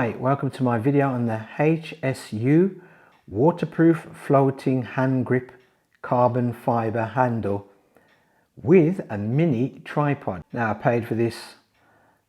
Hi, welcome to my video on the HSU waterproof floating hand grip carbon fibre handle with a mini tripod. Now I paid for this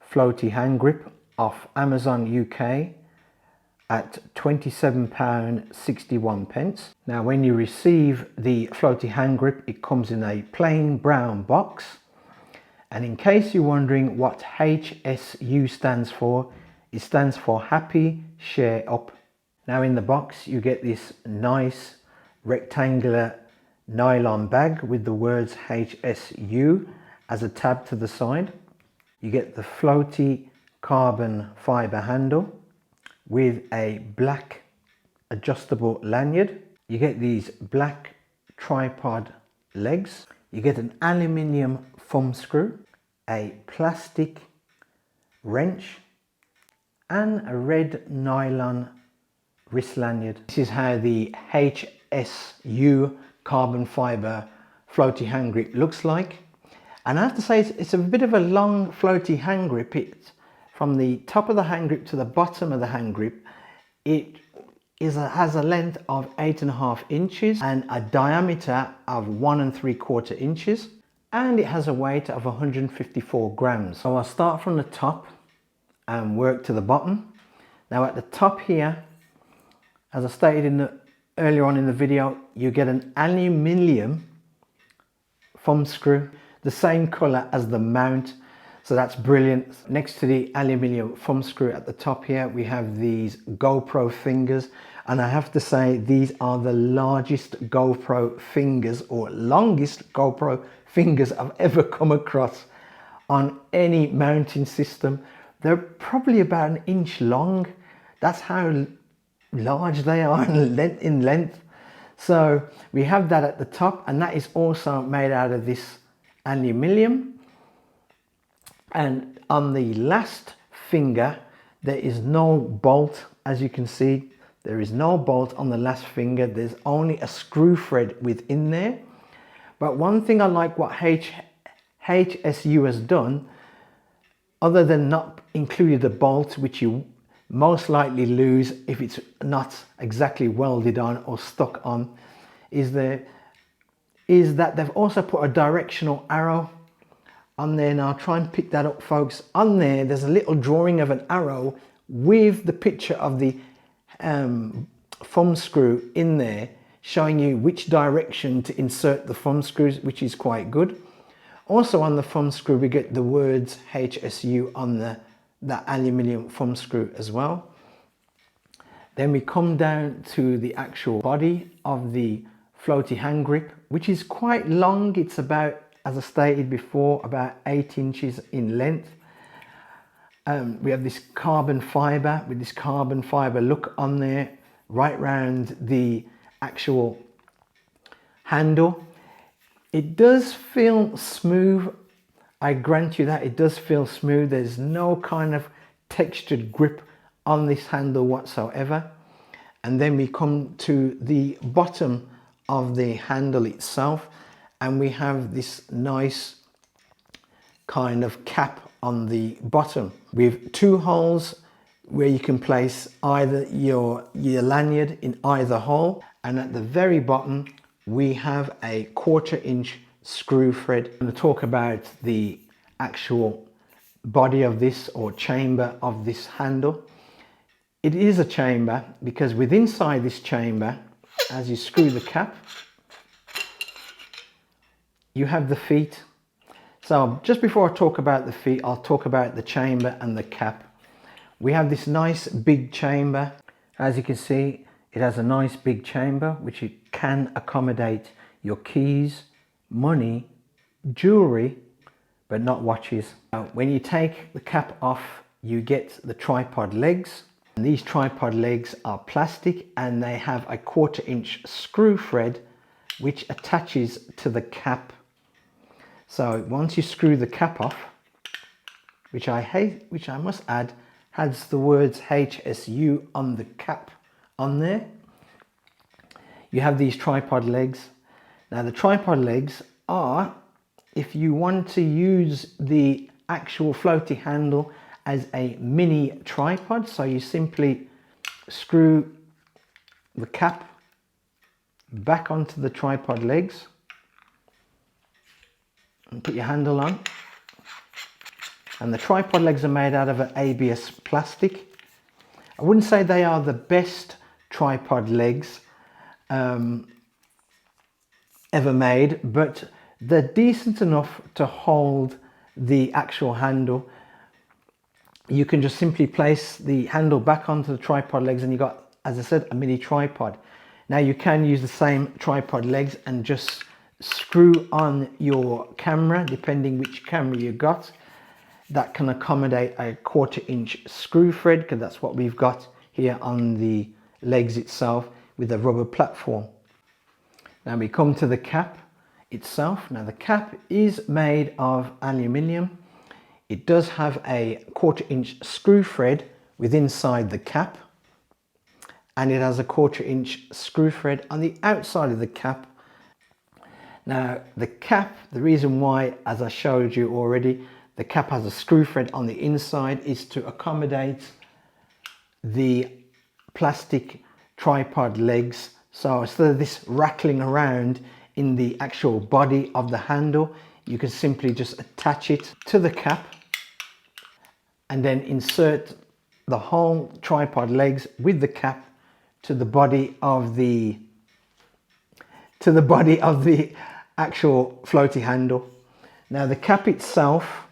floaty hand grip off Amazon UK at £27.61. Now when you receive the floaty hand grip, it comes in a plain brown box, and in case you're wondering what HSU stands for, it stands for Happy Share Up. Now in the box you get this nice rectangular nylon bag with the words HSU as a tab to the side. You get the floaty carbon fibre handle with a black adjustable lanyard. You get these black tripod legs. You get an aluminium thumb screw, a plastic wrench, and a red nylon wrist lanyard. This is how the HSU carbon fibre floaty hand grip looks like. And I have to say it's a bit of a long floaty hand grip. It's from the top of the hand grip to the bottom of the hand grip. It has a length of 8.5 inches and a diameter of 1 3/4 inches. And it has a weight of 154 grams. So I'll start from the top and work to the bottom. Now at the top here, as I stated earlier on in the video, you get an aluminium thumb screw, the same color as the mount, so that's brilliant. Next to the aluminium thumb screw at the top here, we have these GoPro fingers, and I have to say these are the largest GoPro fingers or longest GoPro fingers I've ever come across on any mounting system. They're probably about 1 inch long. That's how large they are in length. So we have that at the top, and that is also made out of this aluminium. And on the last finger, there is no bolt. As you can see, there is no bolt on the last finger. There's only a screw thread within there. But one thing I like what HSU has done, other than not included the bolt, which you most likely lose if it's not exactly welded on or stuck on, is that they've also put a directional arrow on there. Now I'll try and pick that up, folks. On there's a little drawing of an arrow with the picture of the thumb screw in there, showing you which direction to insert the thumb screws, which is quite good. Also on the thumb screw we get the words HSU on that aluminium thumb screw as well. Then we come down to the actual body of the floaty hand grip, which is quite long. It's about, as I stated before, about 8 inches in length. We have this carbon fibre with this carbon fibre look on there right round the actual handle. It does feel smooth, I grant you that. It does feel smooth. There's no kind of textured grip on this handle whatsoever. And then we come to the bottom of the handle itself, and we have this nice kind of cap on the bottom with 2 holes where you can place either your lanyard in either hole. And at the very bottom we have a 1/4 inch screw thread. I'm going to talk about the actual body of this, or chamber of this handle. It is a chamber because within inside this chamber, as you screw the cap, you have the feet. So just before I talk about the feet, I'll talk about the chamber and the cap. We have this nice big chamber. As you can see, it has a nice big chamber which it can accommodate your keys, money, jewelry, but not watches. Now, when you take the cap off, you get the tripod legs. And these tripod legs are plastic, and they have a 1/4 inch screw thread which attaches to the cap. So once you screw the cap off, which I must add has the words HSU on the cap on there, you have these tripod legs. Now the tripod legs are, if you want to use the actual floaty handle as a mini tripod. So you simply screw the cap back onto the tripod legs and put your handle on. And the tripod legs are made out of an ABS plastic. I wouldn't say they are the best tripod legs ever made, but they're decent enough to hold the actual handle. You can just simply place the handle back onto the tripod legs and you got, as I said, a mini tripod. Now you can use the same tripod legs and just screw on your camera, depending which camera you got. That can accommodate a 1/4 inch screw thread, because that's what we've got here on the legs itself with a rubber platform. Now we come to the cap itself. Now the cap is made of aluminium. It does have a 1/4 inch screw thread within inside the cap, and it has a 1/4 inch screw thread on the outside of the cap. Now the cap, the reason why, as I showed you already, the cap has a screw thread on the inside is to accommodate the plastic tripod legs. So instead of this rattling around in the actual body of the handle, you can simply just attach it to the cap and then insert the whole tripod legs with the cap to the body of the actual floaty handle. Now the cap itself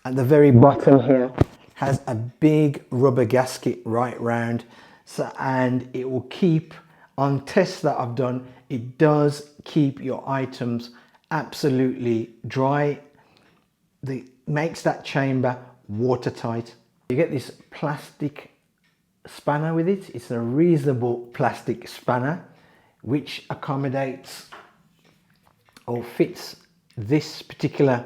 at the very bottom here has a big rubber gasket right round, so, and it will keep, on tests that I've done, it does keep your items absolutely dry. It makes that chamber watertight. You get this plastic spanner with it. It's a reasonable plastic spanner which accommodates or fits this particular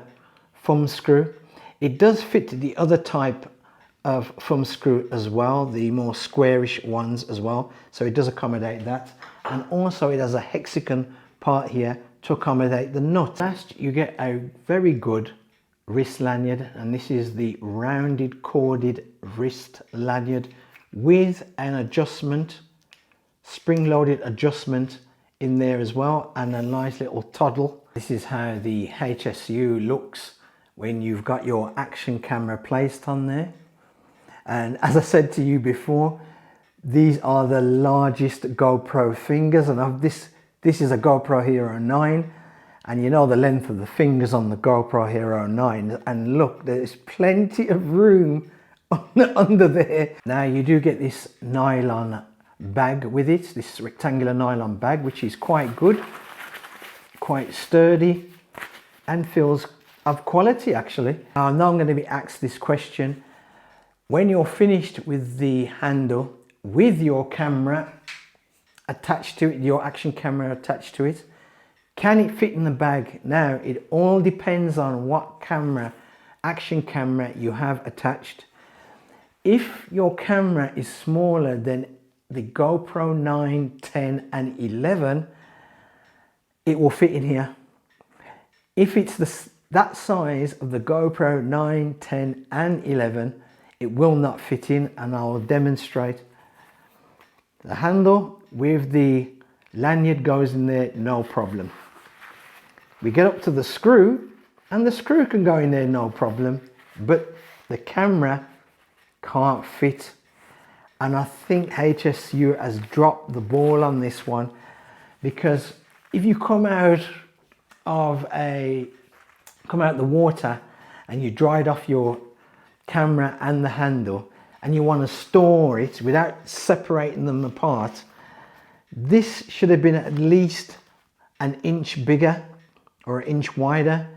thumb screw. It does fit the other type of thumb screw as well, the more squarish ones as well, so it does accommodate that. And also it has a hexagon part here to accommodate the nut. Last, you get a very good wrist lanyard, and this is the rounded corded wrist lanyard with an adjustment, spring-loaded adjustment in there as well, and a nice little toddle. This is how the HSU looks when you've got your action camera placed on there. And as I said to you before, these are the largest GoPro fingers, and this is a GoPro Hero 9, and you know the length of the fingers on the GoPro Hero 9, and look, there's plenty of room under there. Now you do get this nylon bag with it, this rectangular nylon bag, which is quite good, quite sturdy, and feels of quality actually. Now I'm going to be asked this question: when you're finished with the handle with your camera attached to it, your action camera attached to it, can it fit in the bag? Now it all depends on what camera, action camera you have attached. If your camera is smaller than the GoPro 9, 10 and 11, it will fit in here. If it's that size of the GoPro 9, 10 and 11, it will not fit in, and I will demonstrate. The handle with the lanyard goes in there, no problem. We get up to the screw, and the screw can go in there, no problem, but the camera can't fit. And I think HSU has dropped the ball on this one, because if you come out the water and you dried off your camera and the handle and you want to store it without separating them apart, this should have been at least an inch bigger or an inch wider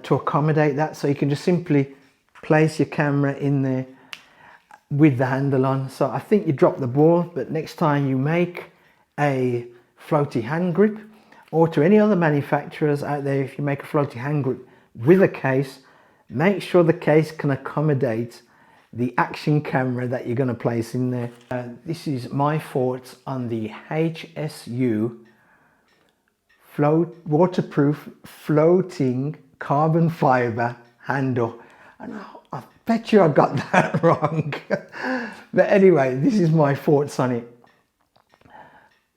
to accommodate that. So you can just simply place your camera in there with the handle on. So I think you dropped the ball, but next time you make a floaty hand grip, or to any other manufacturers out there, if you make a floaty hand grip with a case, make sure the case can accommodate the action camera that you're going to place in there. This is my thoughts on the HSU waterproof floating carbon fiber handle, and Bet you I got that wrong. But anyway, this is my thoughts on it.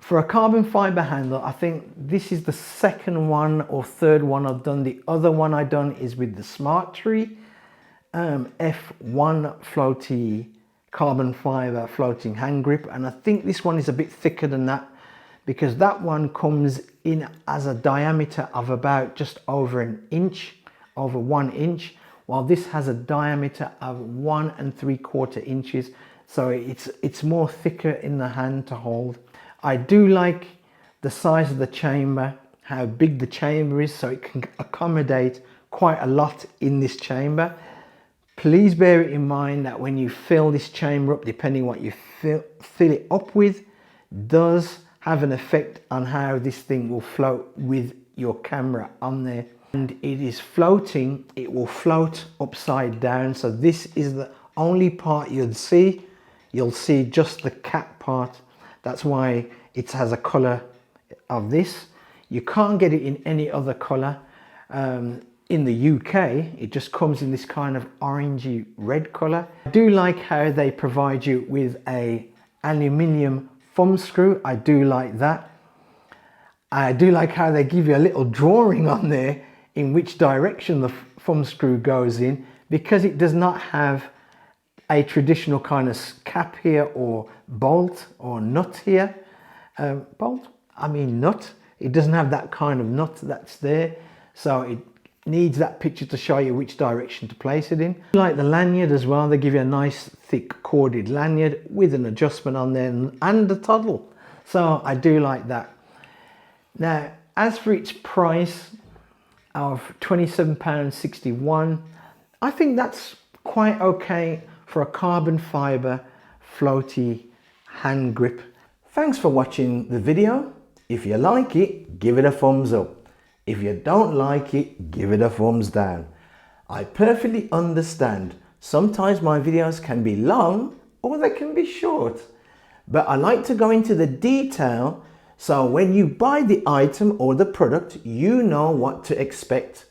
For a carbon fiber handle, I think this is the second one or third one I've done. The other one I done is with the Smart Tree F1 floaty carbon fiber floating hand grip, and I think this one is a bit thicker than that because that one comes in as a diameter of about just over an inch, over 1 inch, while this has a diameter of 1 3/4 inches, so it's more thicker in the hand to hold. I do like the size of the chamber, how big the chamber is, so it can accommodate quite a lot in this chamber. Please bear it in mind that when you fill this chamber up, depending what you fill it up with, does have an effect on how this thing will float with your camera on there. And it is floating, it will float upside down, so this is the only part you'll see. You'll see just the cap part. That's why it has a color of this. You can't get it in any other color. In the UK, it just comes in this kind of orangey red color. I do like how they provide you with a aluminium thumb screw. I do like that. I do like how they give you a little drawing on there in which direction the thumb screw goes in, because it does not have a traditional kind of cap here or bolt or nut here. Nut. It doesn't have that kind of nut that's there, so it needs that picture to show you which direction to place it in. Like the lanyard as well, they give you a nice thick corded lanyard with an adjustment on there and a toddle, so I do like that. Now, as for its price of £27.61, I think that's quite okay for a carbon fiber floaty hand grip. Thanks for watching the video. If you like it, give it a thumbs up. If you don't like it, give it a thumbs down. I perfectly understand. Sometimes my videos can be long or they can be short, but I like to go into the detail so when you buy the item or the product, you know what to expect.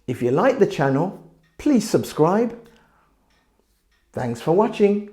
If you like the channel, please subscribe. Thanks for watching.